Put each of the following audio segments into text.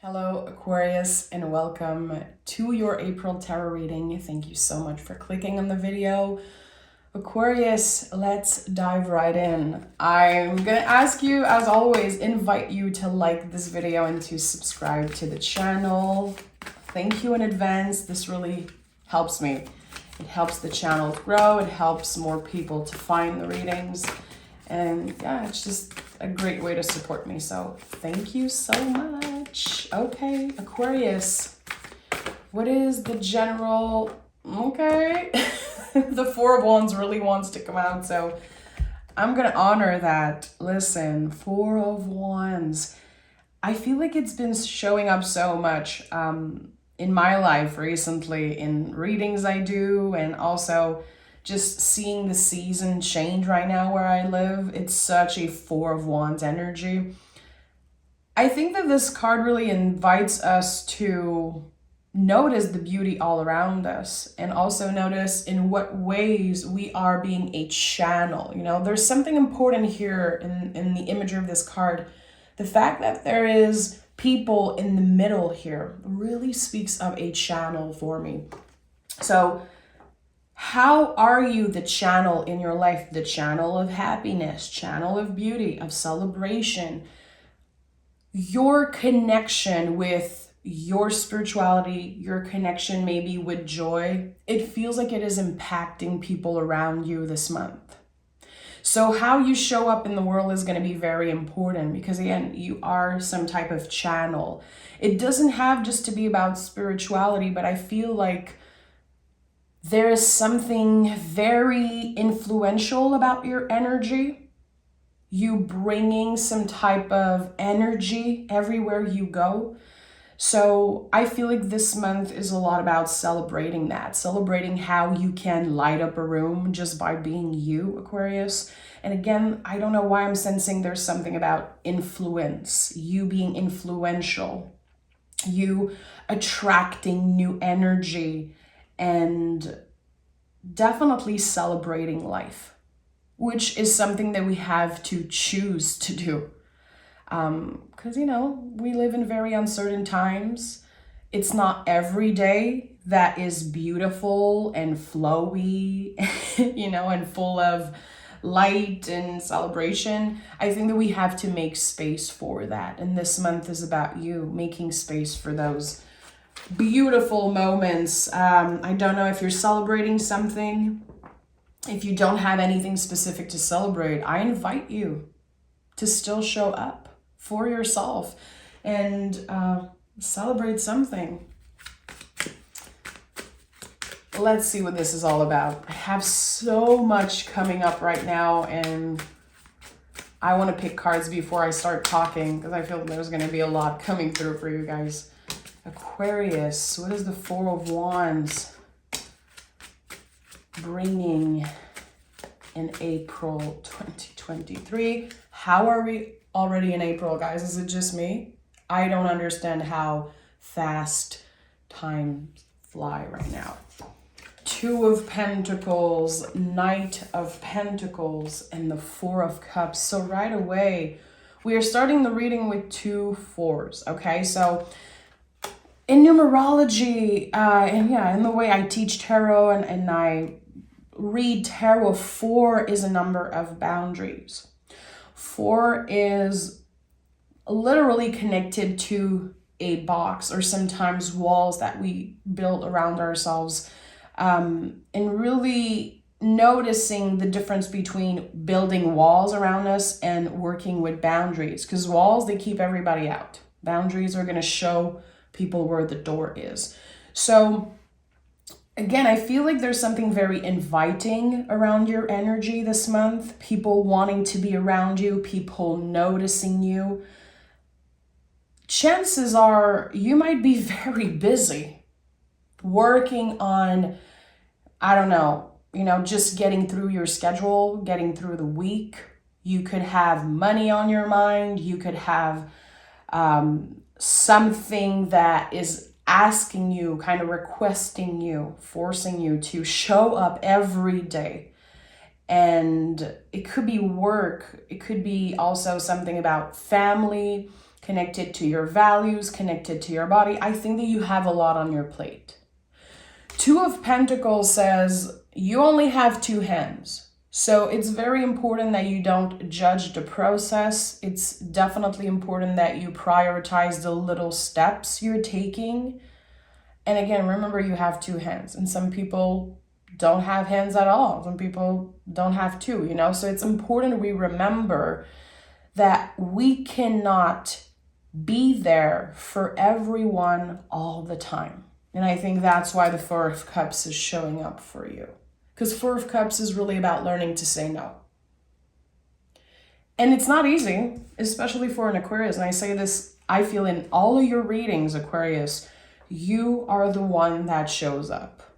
Hello, Aquarius, and welcome to your April tarot reading. Thank you so much for clicking on the video. Aquarius, let's dive right in. I'm gonna ask you, as always, invite you to like this video and to subscribe to the channel. Thank you in advance. This really helps me. It helps the channel grow. It helps more people to find the readings. And yeah, it's just a great way to support me. So thank you so much. Okay, Aquarius, what is the general, okay. The Four of Wands really wants to come out, so I'm gonna honor that. Listen, Four of Wands. I feel like it's been showing up so much in my life recently, in readings I do, and also just seeing the season change right now where I live. It's such a Four of Wands energy. I think that this card really invites us to notice the beauty all around us and also notice in what ways we are being a channel. You know, there's something important here in the imagery of this card. The fact that there is people in the middle here really speaks of a channel for me. So how are you the channel in your life? The channel of happiness, channel of beauty, of celebration, your connection with your spirituality, your connection maybe with joy. It feels like it is impacting people around you this month. So how you show up in the world is going to be very important because, again, you are some type of channel. It doesn't have just to be about spirituality, but I feel like there is something very influential about your energy. You bringing some type of energy everywhere you go. So I feel like this month is a lot about celebrating that, celebrating how you can light up a room just by being you, Aquarius. And again, I don't know why I'm sensing there's something about influence, you being influential, you attracting new energy, and definitely celebrating life, which is something that we have to choose to do. Because, you know, we live in very uncertain times. It's not every day that is beautiful and flowy, you know, and full of light and celebration. I think that we have to make space for that. And this month is about you making space for those beautiful moments. I don't know if you're celebrating something. If you don't have anything specific to celebrate, I invite you to still show up for yourself and celebrate something. Let's see what this is all about. I have so much coming up right now, and I want to pick cards before I start talking because I feel there's going to be a lot coming through for you guys. Aquarius, what is the Four of Wands bringing in April 2023? How are we already in April, guys? Is it just me? I don't understand how fast time fly right now. Two of Pentacles, Knight of Pentacles, and the Four of Cups. So right away, we are starting the reading with two fours, okay? So in numerology, and yeah, in the way I teach tarot and I read tarot, 4 is a number of boundaries. 4 is literally connected to a box or sometimes walls that we build around ourselves, and really noticing the difference between building walls around us and working with boundaries, because walls, they keep everybody out. Boundaries are going to show people where the door is. So again, I feel like there's something very inviting around your energy this month. People wanting to be around you, people noticing you. Chances are you might be very busy working on, I don't know, you know, just getting through your schedule, getting through the week. You could have money on your mind. You could have something that is asking you, kind of requesting you, forcing you to show up every day. And it could be work. It could be also something about family. connected to your values, connected to your body. I think that you have a lot on your plate. Two of Pentacles says you only have two hands. So it's very important that you don't judge the process. It's definitely important that you prioritize the little steps you're taking. And again, remember, you have two hands, and some people don't have hands at all. Some people don't have two, you know? So it's important we remember that we cannot be there for everyone all the time. And I think that's why the Four of Cups is showing up for you. Because Four of Cups is really about learning to say no. And it's not easy, especially for an Aquarius. And I say this, I feel in all of your readings, Aquarius, you are the one that shows up.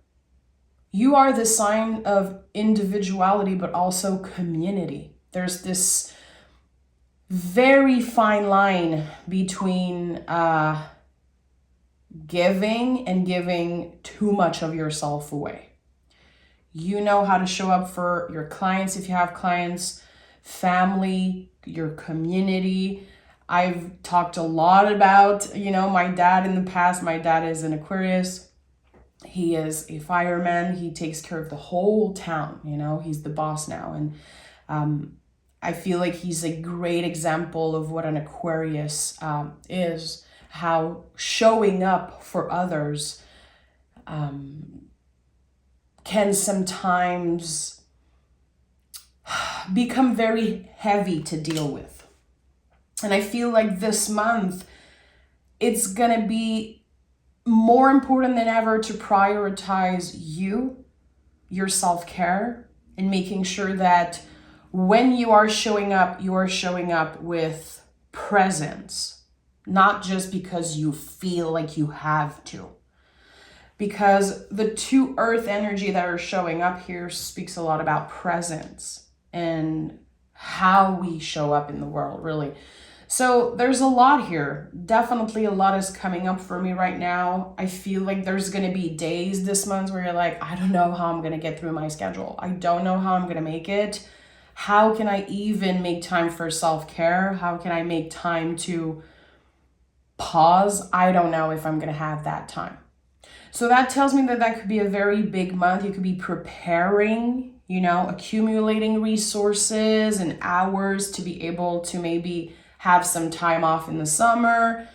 You are the sign of individuality, but also community. There's this very fine line between giving and giving too much of yourself away. You know how to show up for your clients if you have clients, family, your community. I've talked a lot about, my dad in the past. My dad is an Aquarius. He is a fireman. He takes care of the whole town. He's the boss now. And I feel like he's a great example of what an Aquarius is, how showing up for others can sometimes become very heavy to deal with. And I feel like this month, it's going to be more important than ever to prioritize you, your self-care, and making sure that when you are showing up with presence, not just because you feel like you have to. Because the two earth energy that are showing up here speaks a lot about presence and how we show up in the world, really. So there's a lot here. Definitely a lot is coming up for me right now. I feel like there's going to be days this month where you're like, I don't know how I'm going to get through my schedule. I don't know how I'm going to make it. How can I even make time for self-care? How can I make time to pause? I don't know if I'm going to have that time. So that tells me that could be a very big month. You could be preparing, accumulating resources and hours to be able to maybe have some time off in the summer.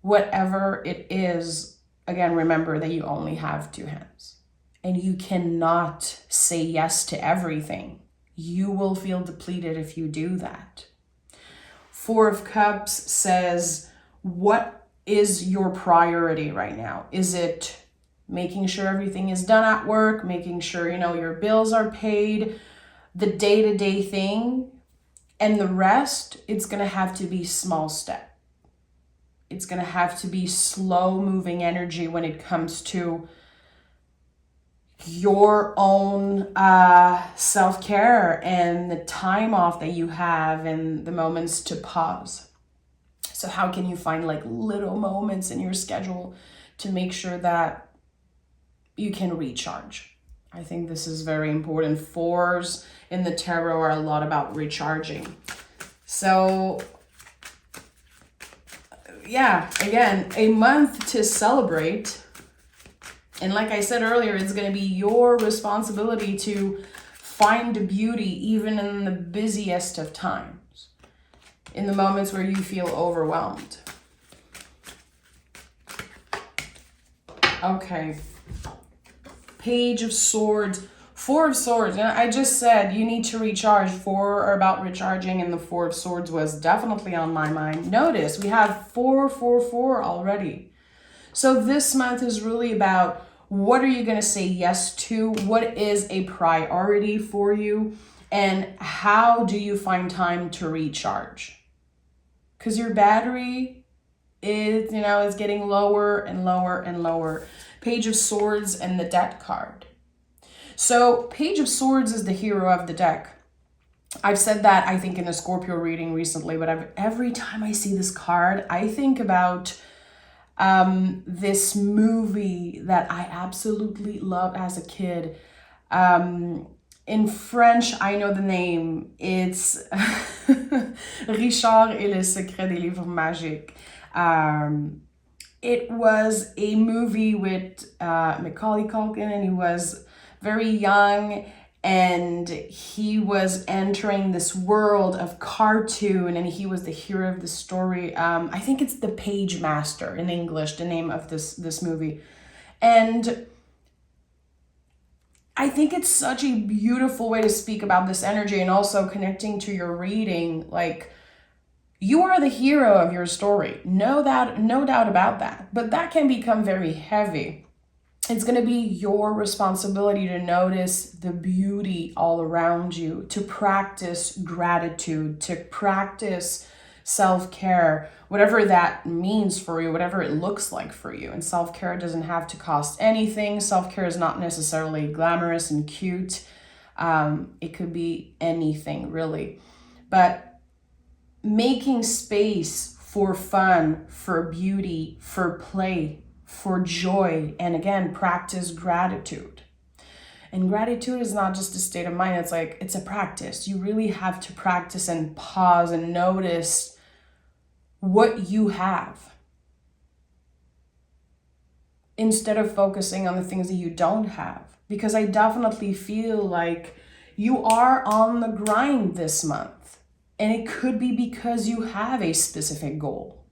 Whatever it is, again, remember that you only have two hands. And you cannot say yes to everything. You will feel depleted if you do that. Four of Cups says, what is your priority right now? Is it making sure everything is done at work, making sure, your bills are paid, the day-to-day thing, and the rest, it's going to have to be small step. It's going to have to be slow moving energy when it comes to your own self-care and the time off that you have and the moments to pause. So how can you find little moments in your schedule to make sure that you can recharge? I think this is very important. Fours in the tarot are a lot about recharging. So yeah, again, a month to celebrate. And like I said earlier, it's going to be your responsibility to find beauty even in the busiest of times, in the moments where you feel overwhelmed. Okay. Page of Swords, Four of Swords. And I just said you need to recharge. Four are about recharging, and the Four of Swords was definitely on my mind. Notice we have 4 already. So this month is really about what are you going to say yes to? What is a priority for you? And how do you find time to recharge? Because your battery is, is getting lower and lower and lower. Page of Swords and the Death card. So Page of Swords is the hero of the deck. I've said that, I think, in a Scorpio reading recently, but every time I see this card, I think about this movie that I absolutely loved as a kid. And In French, I know the name. It's Richard et le secret des livres magiques. It was a movie with Macaulay Culkin, and he was very young, and he was entering this world of cartoon, and he was the hero of the story. I think it's The Page Master in English, the name of this movie. And I think it's such a beautiful way to speak about this energy, and also connecting to your reading. Like, you are the hero of your story. No doubt about that. But that can become very heavy. It's going to be your responsibility to notice the beauty all around you, to practice gratitude, to practice self-care, whatever that means for you, whatever it looks like for you. And self-care doesn't have to cost anything. Self-care is not necessarily glamorous and cute. It could be anything, really. But making space for fun, for beauty, for play, for joy, and again, practice gratitude. And gratitude is not just a state of mind, it's a practice. You really have to practice and pause and notice what you have, instead of focusing on the things that you don't have. Because I definitely feel like you are on the grind this month, and it could be because you have a specific goal.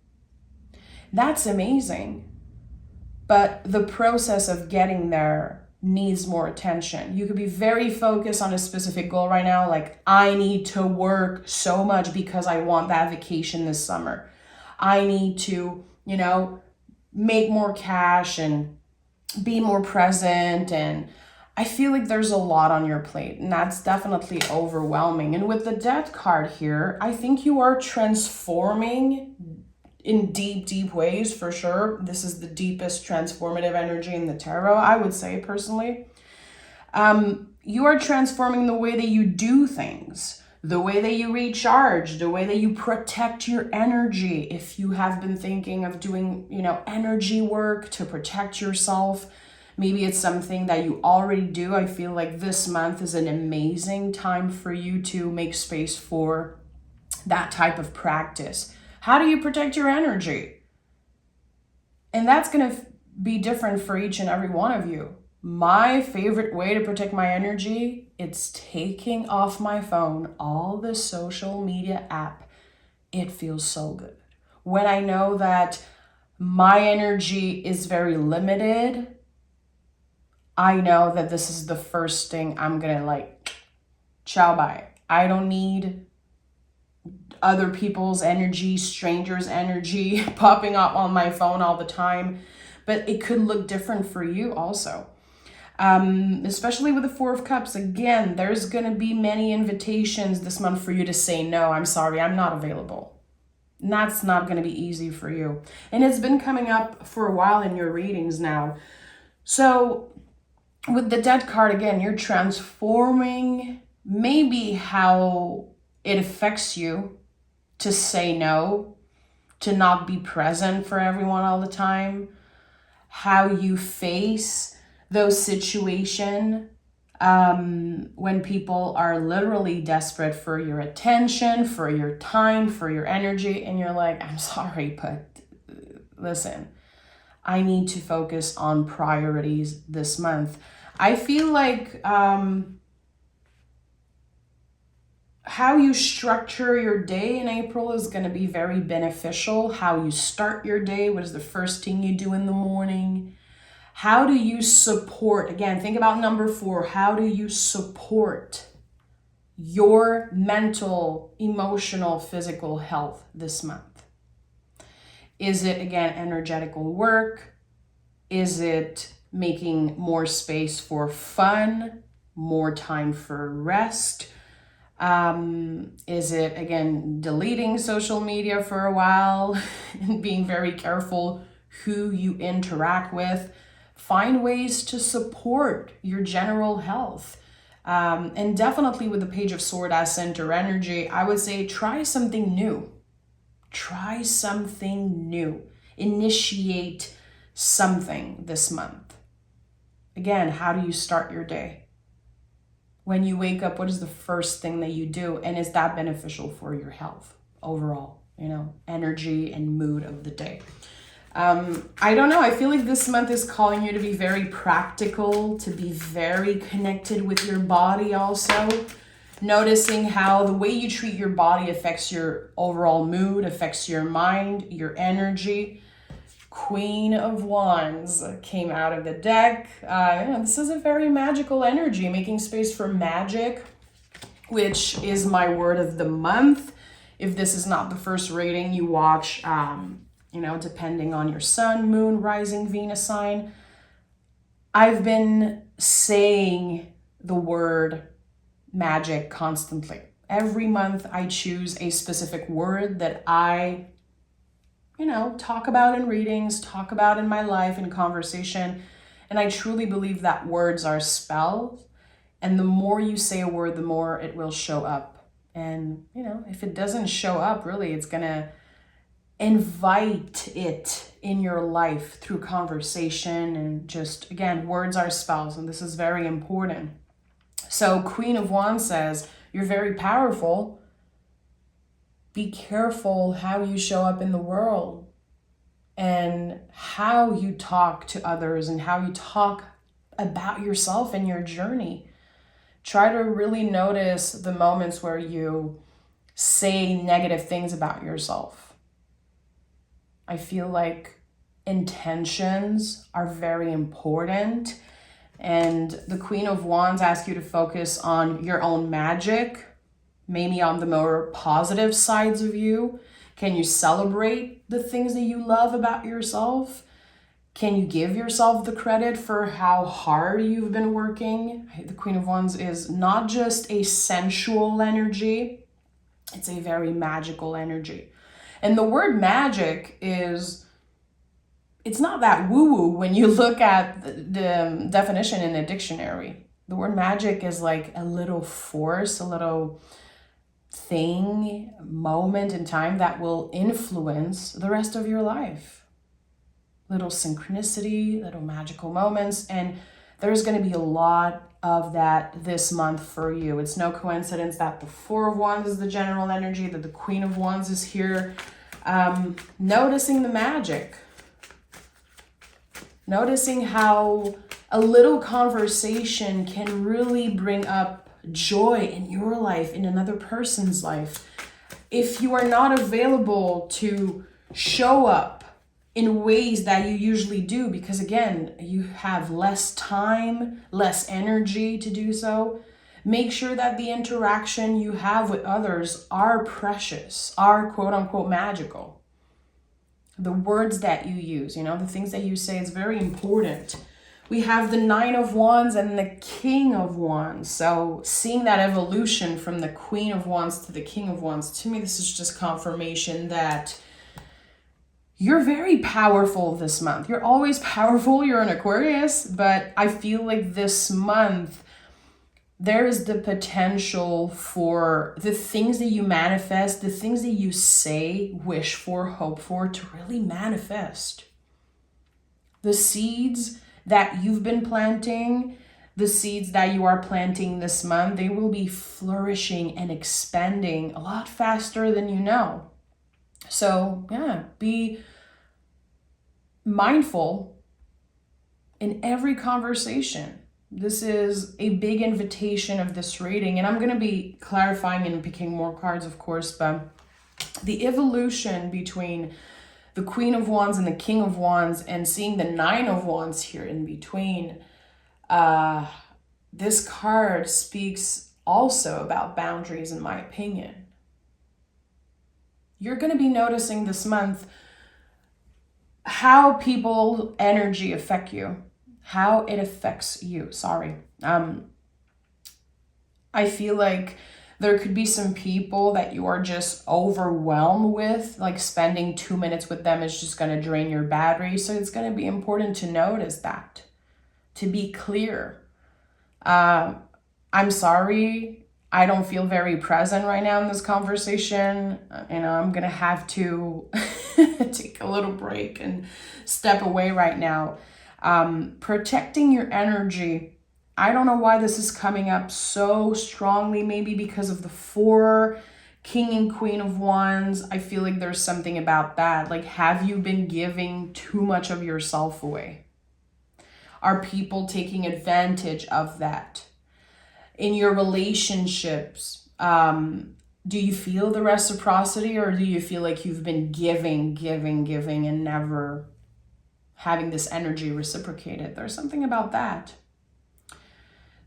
That's amazing. But the process of getting there needs more attention. You could be very focused on a specific goal right now, like, I need to work so much because I want that vacation this summer. I need to, make more cash and be more present. And I feel like there's a lot on your plate, and that's definitely overwhelming. And with the Death card here, I think you are transforming in deep ways, for sure. This is the deepest transformative energy in the tarot, I would say, personally. You are transforming the way that you do things, the way that you recharge, the way that you protect your energy. If you have been thinking of doing, energy work to protect yourself, maybe it's something that you already do. I feel like this month is an amazing time for you to make space for that type of practice. How do you protect your energy? And that's going to be different for each and every one of you. My favorite way to protect my energy, it's taking off my phone all the social media app. It feels so good. When I know that my energy is very limited, I know that this is the first thing I'm going to ciao, bye. I don't need other people's energy, strangers' energy popping up on my phone all the time. But it could look different for you also. Especially with the Four of Cups. Again, there's going to be many invitations this month for you to say, no, I'm sorry, I'm not available. And that's not going to be easy for you. And it's been coming up for a while in your readings now. So with the Dead card, again, you're transforming maybe how it affects you to say no, to not be present for everyone all the time, how you face those situations when people are literally desperate for your attention, for your time, for your energy, and you're like, I'm sorry, but listen, I need to focus on priorities this month. I feel like how you structure your day in April is going to be very beneficial. How you start your day, what is the first thing you do in the morning? How do you support, again, think about number 4, how do you support your mental, emotional, physical health this month? Is it, again, energetical work? Is it making more space for fun, more time for rest? Is it, again, deleting social media for a while and being very careful who you interact with? Find ways to support your general health. And definitely with the Page of Swords as center energy, I would say try something new. Try something new. Initiate something this month. Again, how do you start your day? When you wake up, what is the first thing that you do? And is that beneficial for your health overall, energy and mood of the day? I don't know. I feel like this month is calling you to be very practical, to be very connected with your body also. Noticing how the way you treat your body affects your overall mood, affects your mind, your energy. Queen of Wands came out of the deck. This is a very magical energy, making space for magic, which is my word of the month. If this is not the first reading you watch, depending on your sun, moon, rising, Venus sign, I've been saying the word magic constantly. Every month I choose a specific word that I, talk about in readings, talk about in my life, in conversation. And I truly believe that words are spells. And the more you say a word, the more it will show up. And, if it doesn't show up, really, it's going to invite it in your life through conversation. And just, again, words are spells. And this is very important. So Queen of Wands says, you're very powerful. Be careful how you show up in the world and how you talk to others and how you talk about yourself and your journey. Try to really notice the moments where you say negative things about yourself. I feel like intentions are very important. And the Queen of Wands asks you to focus on your own magic, maybe on the more positive sides of you. Can you celebrate the things that you love about yourself? Can you give yourself the credit for how hard you've been working? The Queen of Wands is not just a sensual energy, it's a very magical energy. And the word magic it's not that woo-woo when you look at the definition in a dictionary. The word magic is like a little force, a little thing, moment in time that will influence the rest of your life. Little synchronicity, little magical moments, and there's going to be a lot of that this month for you. It's no coincidence that the Four of Wands is the general energy, that the Queen of Wands is here. Noticing the magic. Noticing how a little conversation can really bring up joy in your life, in another person's life. If you are not available to show up in ways that you usually do, because again, you have less time, less energy to do so, make sure that the interaction you have with others are precious, are quote unquote magical. The words that you use, the things that you say is very important. We have the Nine of Wands and the King of Wands. So seeing that evolution from the Queen of Wands to the King of Wands, to me, this is just confirmation that you're very powerful this month. You're always powerful. You're an Aquarius, but I feel like this month, there is the potential for the things that you manifest, the things that you say, wish for, hope for, to really manifest. The seeds that you've been planting, the seeds that you are planting this month, they will be flourishing and expanding a lot faster than you know. So be mindful in every conversation. This is a big invitation of this reading, and I'm going to be clarifying and picking more cards, of course, but the evolution between the Queen of Wands and the King of Wands and seeing the Nine of Wands here in between, this card speaks also about boundaries, in my opinion. You're going to be noticing this month how people energy affect you. How it affects you, I feel like there could be some people that you are just overwhelmed with, like spending 2 minutes with them is just going to drain your battery. So it's going to be important to notice that, to be clear. I'm sorry, I don't feel very present right now in this conversation. I'm going to have to take a little break and step away right now. Protecting your energy, I don't know why this is coming up so strongly, maybe because of the 4 King and Queen of Wands. I feel like there's something about that. Like, have you been giving too much of yourself away? Are people taking advantage of that? In your relationships, do you feel the reciprocity, or do you feel like you've been giving and never having this energy reciprocated? There's something about that.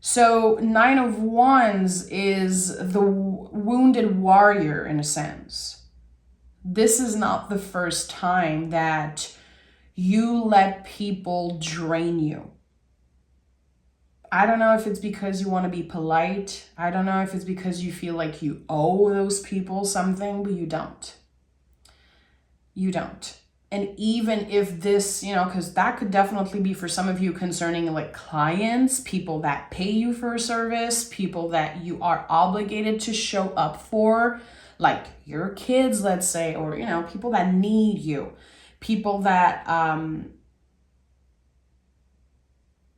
So 9 of Wands is the wounded warrior in a sense. This is not the first time that you let people drain you. I don't know if it's because you want to be polite. I don't know if it's because you feel like you owe those people something, but you don't. You don't. And even if this, because that could definitely be for some of you concerning like clients, people that pay you for a service, people that you are obligated to show up for, like your kids, let's say, or, people that need you, people that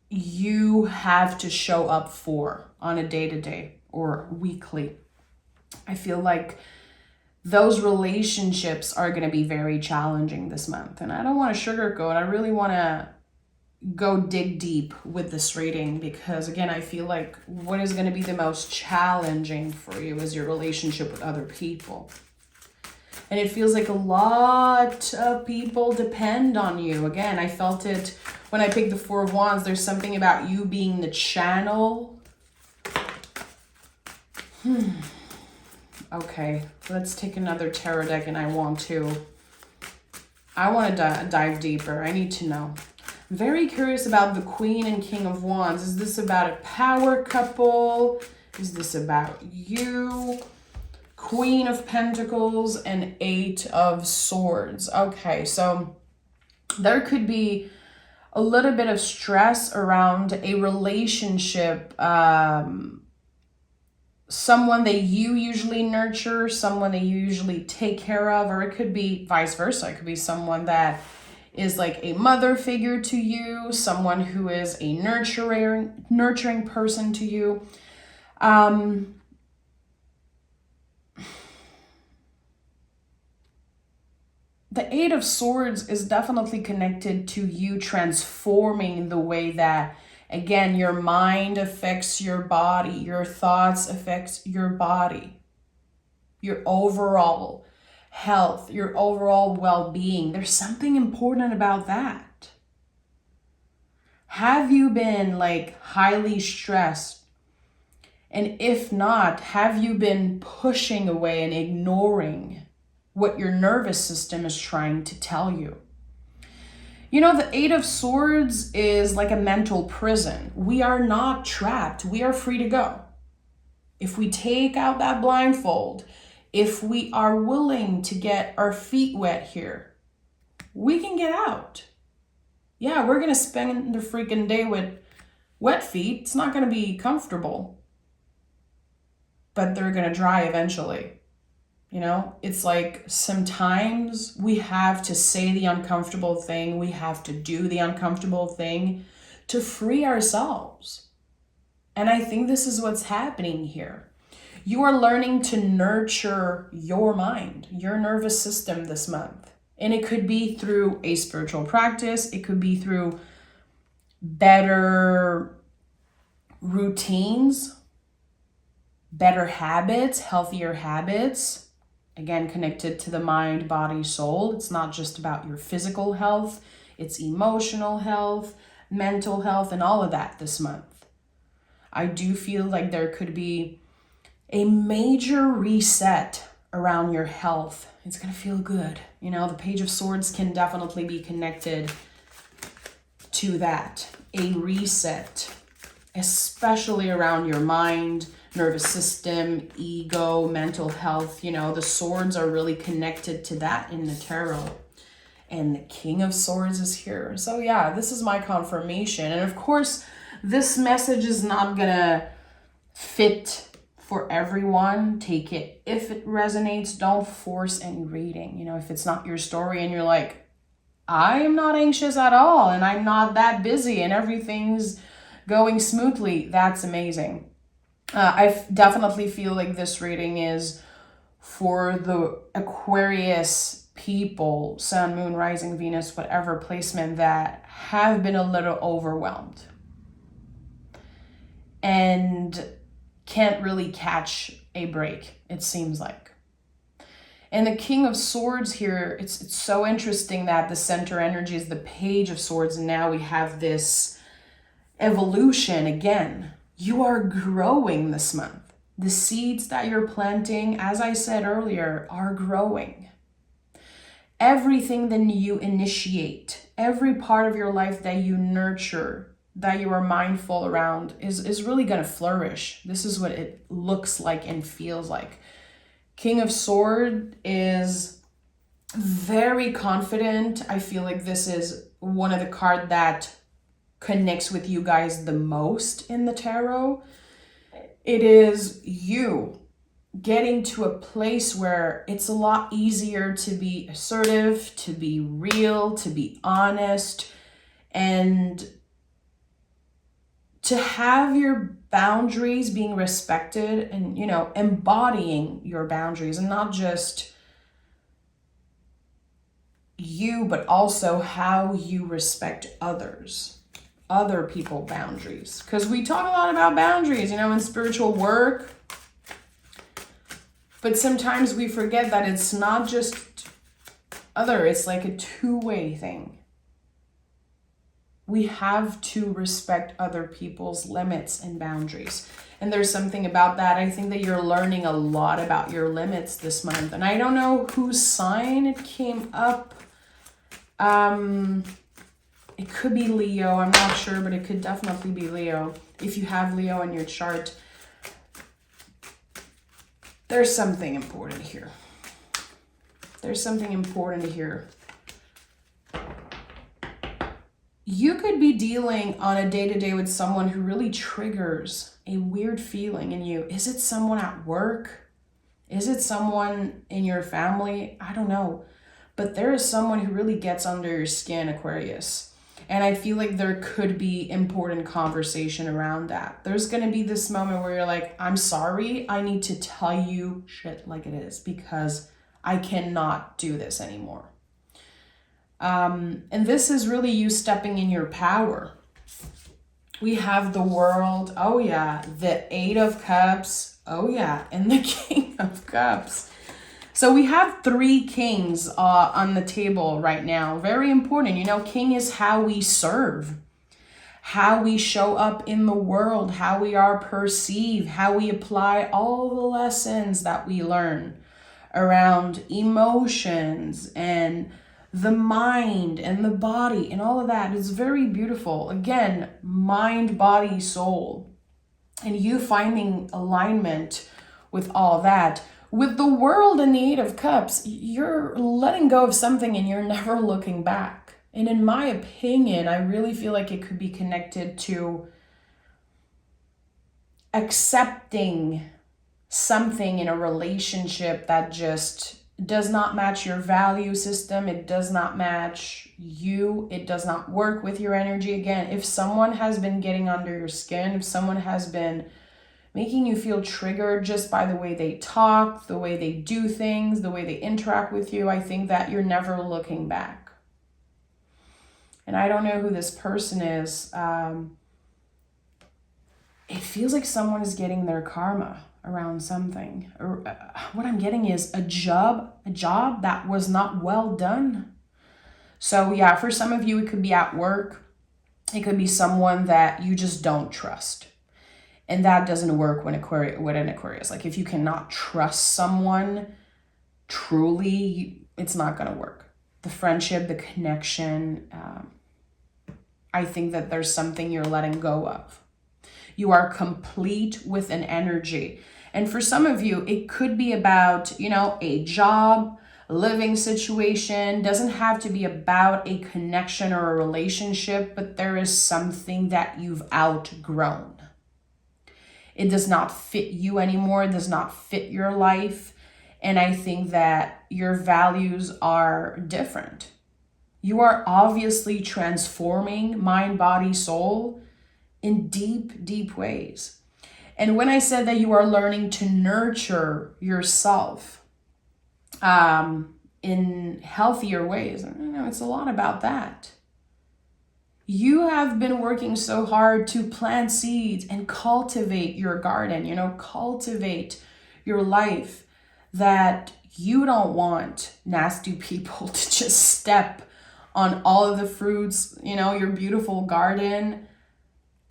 you have to show up for on a day-to-day or weekly. I feel like those relationships are going to be very challenging this month. And I don't want to sugarcoat. I really want to go dig deep with this reading because, again, I feel like what is going to be the most challenging for you is your relationship with other people. And it feels like a lot of people depend on you. Again, I felt it when I picked the 4 of Wands. There's something about you being the channel. Okay, let's take another tarot deck, and I want to dive deeper. I need to know. I'm very curious about the Queen and King of Wands. Is this about a power couple? Is this about you? Queen of Pentacles and 8 of Swords. Okay, so there could be a little bit of stress around a relationship, someone that you usually nurture, someone that you usually take care of, or it could be vice versa. It could be someone that is like a mother figure to you, someone who is a nurturing person to you. The 8 of Swords is definitely connected to you transforming the way that, again, your mind affects your body, your thoughts affects your body, your overall health, your overall well-being. There's something important about that. Have you been like highly stressed? And if not, have you been pushing away and ignoring what your nervous system is trying to tell you? The 8 of Swords is like a mental prison. We are not trapped. We are free to go. If we take out that blindfold, if we are willing to get our feet wet here, we can get out. Yeah, we're going to spend the freaking day with wet feet. It's not going to be comfortable, but they're going to dry eventually. It's like sometimes we have to say the uncomfortable thing. We have to do the uncomfortable thing to free ourselves. And I think this is what's happening here. You are learning to nurture your mind, your nervous system this month. And it could be through a spiritual practice. It could be through better routines, better habits, healthier habits. Again, connected to the mind, body, soul. It's not just about your physical health. It's emotional health, mental health, and all of that this month. I do feel like there could be a major reset around your health. It's going to feel good. The Page of Swords can definitely be connected to that. A reset, especially around your mind, nervous system, ego, mental health. The swords are really connected to that in the tarot. And the King of Swords is here. So yeah, this is my confirmation. And of course, this message is not gonna fit for everyone. Take it if it resonates. Don't force any reading. If it's not your story and you're like, I'm not anxious at all and I'm not that busy and everything's going smoothly. That's amazing. Definitely feel like this reading is for the Aquarius people, Sun, Moon, Rising, Venus, whatever placement, that have been a little overwhelmed and can't really catch a break, it seems like. And the King of Swords here, it's so interesting that the center energy is the Page of Swords, and now we have this evolution again. You are growing this month. The seeds that you're planting, as I said earlier, are growing. Everything that you initiate, every part of your life that you nurture, that you are mindful around is really going to flourish. This is what it looks like and feels like. King of Swords is very confident. I feel like this is one of the cards that connects with you guys the most in the tarot. It is you getting to a place where it's a lot easier to be assertive, to be real, to be honest, and to have your boundaries being respected and, you know, embodying your boundaries, and not just you, but also how you respect others, other people boundaries. Because we talk a lot about boundaries, you know, in spiritual work, but sometimes we forget that it's not just it's like a two-way thing. We have to respect other people's limits and boundaries. And there's something about that. I think that you're learning a lot about your limits this month. And I don't know whose sign it came up. It could be Leo. I'm not sure, but it could definitely be Leo. If you have Leo in your chart, there's something important here. There's something important here. You could be dealing on a day-to-day with someone who really triggers a weird feeling in you. Is it someone at work? Is it someone in your family? I don't know. But there is someone who really gets under your skin, Aquarius. And I feel like there could be important conversation around that. There's going to be this moment where you're like, I'm sorry, I need to tell you shit like it is because I cannot do this anymore. And this is really you stepping in your power. We have the World, oh yeah, the Eight of Cups, oh yeah, and the King of Cups. So we have three kings on the table right now. Very important. You know, king is how we serve, how we show up in the world, how we are perceived, how we apply all the lessons that we learn around emotions and the mind and the body and all of that is very beautiful. Again, mind, body, soul, and you finding alignment with all that. With the World and the Eight of Cups, you're letting go of something and you're never looking back. And in my opinion, I really feel like it could be connected to accepting something in a relationship that just does not match your value system. It does not match you. It does not work with your energy. Again, if someone has been getting under your skin, if someone has been making you feel triggered just by the way they talk, the way they do things, the way they interact with you, I think that you're never looking back. And I don't know who this person is. It feels like someone is getting their karma around something. What I'm getting is a job that was not well done. So yeah, for some of you, it could be at work. It could be someone that you just don't trust. And that doesn't work with an Aquarius. Like if you cannot trust someone truly, it's not going to work. The friendship, the connection, I think that there's something you're letting go of. You are complete with an energy. And for some of you, it could be about, you know, a job, living situation. Doesn't have to be about a connection or a relationship, but there is something that you've outgrown. It does not fit you anymore. It does not fit your life. And I think that your values are different. You are obviously transforming mind, body, soul in deep, deep ways. And when I said that you are learning to nurture yourself in healthier ways, it's a lot about that. You have been working so hard to plant seeds and cultivate your garden, cultivate your life, that you don't want nasty people to just step on all of the fruits, your beautiful garden.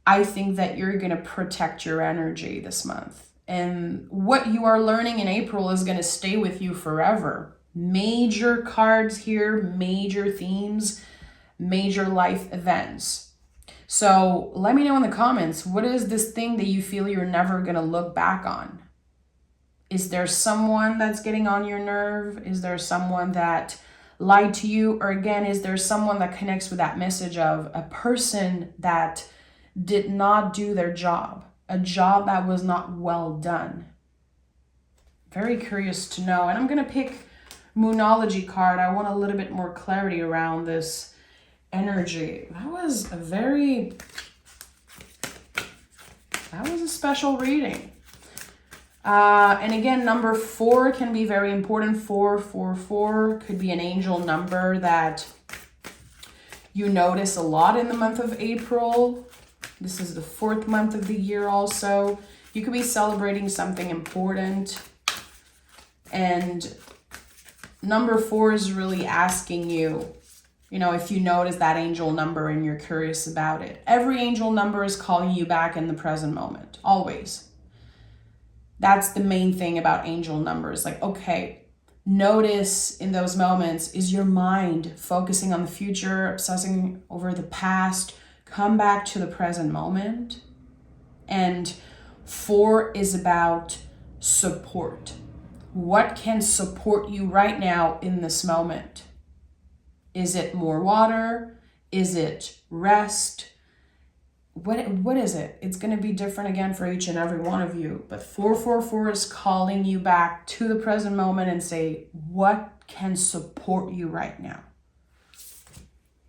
I think that you're going to protect your energy this month. And what you are learning in April is going to stay with you forever. Major cards here, major themes, major life events. So let me know in the comments, what is this thing that you feel you're never going to look back on? Is there someone that's getting on your nerve? Is there someone that lied to you? Or again, is there someone that connects with that message of a person that did not do their job, a job that was not well done? Very curious to know. And I'm going to pick Moonology card. I want a little bit more clarity around this energy. That was a special reading. And again, number 4 can be very important. 444 could be an angel number that you notice a lot in the month of April. This is the 4th month of the year also. You could be celebrating something important. And number 4 is really asking you, if you notice that angel number and you're curious about it. Every angel number is calling you back in the present moment, always. That's the main thing about angel numbers. Like, okay, notice in those moments, is your mind focusing on the future, obsessing over the past? Come back to the present moment. And 4 is about support. What can support you right now in this moment? Is it more water? Is it rest? What is it? It's going to be different again for each and every one of you. But 444 is calling you back to the present moment and say, what can support you right now?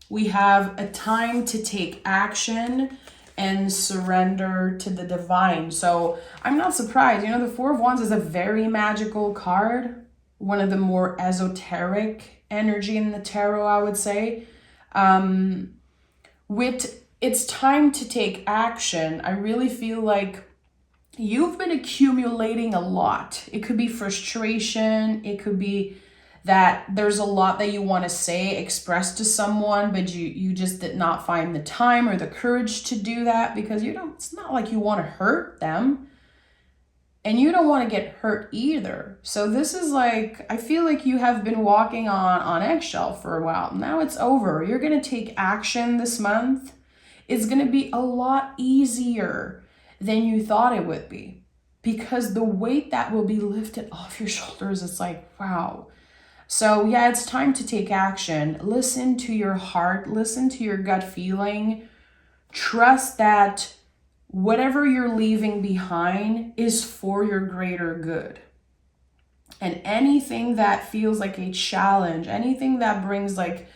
We have a time to take action and surrender to the divine. So I'm not surprised. The 4 of Wands is a very magical card. One of the more esoteric energy in the tarot, I would say. With it's time to take action, I really feel like you've been accumulating a lot. It could be frustration. It could be that there's a lot that you want to say, express to someone, but you just did not find the time or the courage to do that because it's not like you want to hurt them. And you don't want to get hurt either. So this is like, I feel like you have been walking on eggshell for a while. Now it's over. You're going to take action this month. It's going to be a lot easier than you thought it would be. Because the weight that will be lifted off your shoulders, it's like, wow. So yeah, it's time to take action. Listen to your heart. Listen to your gut feeling. Trust that whatever you're leaving behind is for your greater good. And anything that feels like a challenge, anything that brings like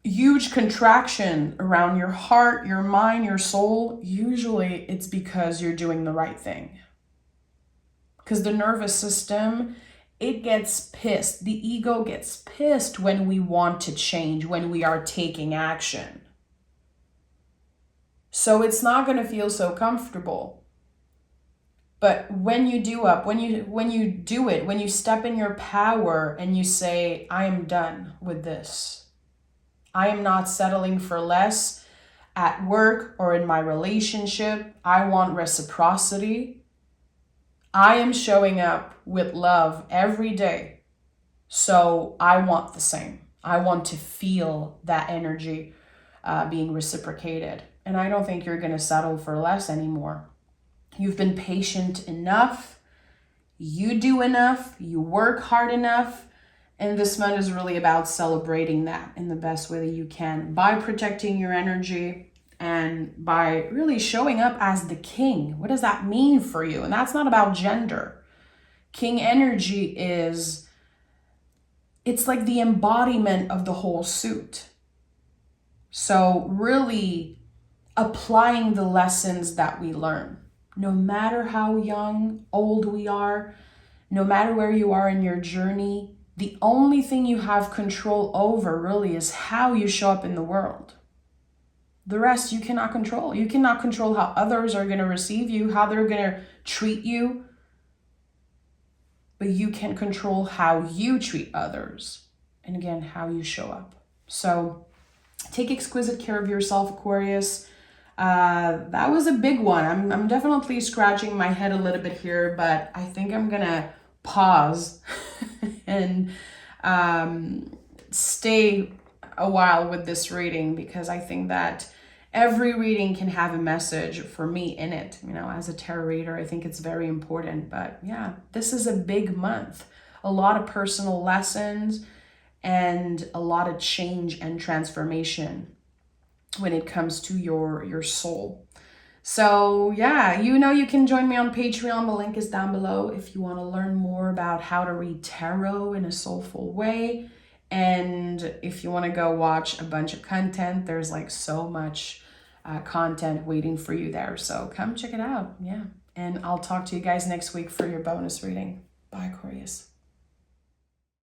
huge contraction around your heart, your mind, your soul, usually it's because you're doing the right thing. Because the nervous system, it gets pissed. The ego gets pissed when we want to change, when we are taking action. So it's not going to feel so comfortable. But when you do when you do it, when you step in your power and you say, I am done with this. I am not settling for less at work or in my relationship. I want reciprocity. I am showing up with love every day. So I want the same. I want to feel that energy being reciprocated. And I don't think you're going to settle for less anymore. You've been patient enough. You do enough. You work hard enough. And this month is really about celebrating that in the best way that you can by protecting your energy and by really showing up as the king. What does that mean for you? And that's not about gender. King energy it's like the embodiment of the whole suit. So really applying the lessons that we learn. No matter how young, old we are, no matter where you are in your journey, the only thing you have control over really is how you show up in the world. The rest you cannot control. You cannot control how others are going to receive you, how they're going to treat you, but you can control how you treat others. And again, how you show up. So take exquisite care of yourself, Aquarius. That was a big one. I'm definitely scratching my head a little bit here, but I think I'm gonna pause and stay a while with this reading, because I think that every reading can have a message for me in it. You know, as a tarot reader, I think it's very important. But yeah, this is a big month. A lot of personal lessons and a lot of change and transformation when it comes to your soul. So yeah, you know, you can join me on Patreon. The link is down below if you want to learn more about how to read tarot in a soulful way. And if you want to go watch a bunch of content, there's like so much content waiting for you there. So come check it out. Yeah. And I'll talk to you guys next week for your bonus reading. Bye, Aquarius.